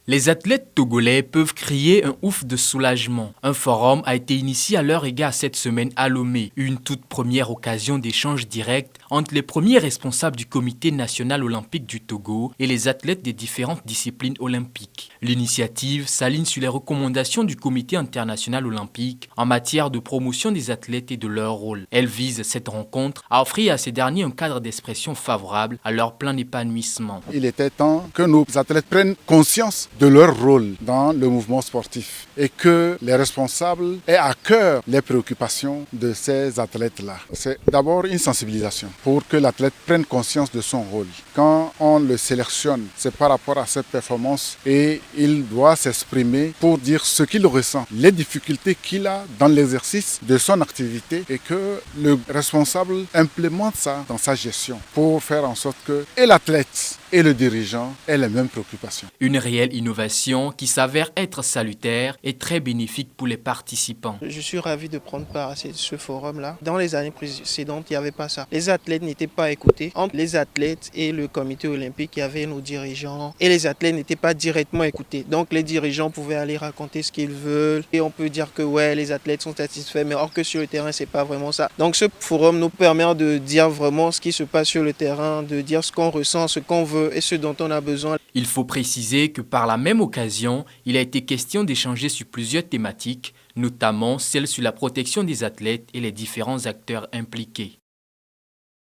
Les athlètes togolais peuvent crier un ouf de soulagement. Un forum a été initié à leur égard cette semaine à Lomé, une toute première occasion d'échange direct entre les premiers responsables du Comité national olympique du Togo et les athlètes des différentes disciplines olympiques. L'initiative s'aligne sur les recommandations du Comité international olympique en matière de promotion des athlètes et de leur rôle. Elle vise cette rencontre à offrir à ces derniers un cadre d'expression favorable à leur plein épanouissement. Il était temps que nos athlètes prennent conscience de leur rôle dans le mouvement sportif et que les responsables aient à cœur les préoccupations de ces athlètes-là. C'est d'abord une sensibilisation pour que l'athlète prenne conscience de son rôle. Quand on le sélectionne, c'est par rapport à ses performances et il doit s'exprimer pour dire ce qu'il ressent, les difficultés qu'il a dans l'exercice de son activité et que le responsable implémente ça dans sa gestion pour faire en sorte que et l'athlète et le dirigeant aient les mêmes préoccupations. Une réelle innovation qui s'avère être salutaire et très bénéfique pour les participants. Je suis ravi de prendre part à ce forum-là. Dans les années précédentes, il n'y avait pas ça. Les athlètes n'étaient pas écoutés. Entre les athlètes et le comité olympique, il y avait nos dirigeants et les athlètes n'étaient pas directement écoutés. Donc les dirigeants pouvaient aller raconter ce qu'ils veulent et on peut dire que ouais, les athlètes sont satisfaits, mais or que sur le terrain, c'est pas vraiment ça. Donc ce forum nous permet de dire vraiment ce qui se passe sur le terrain, de dire ce qu'on ressent, ce qu'on veut et ce dont on a besoin. Il faut préciser que par la même occasion, il a été question d'échanger sur plusieurs thématiques, notamment celle sur la protection des athlètes et les différents acteurs impliqués.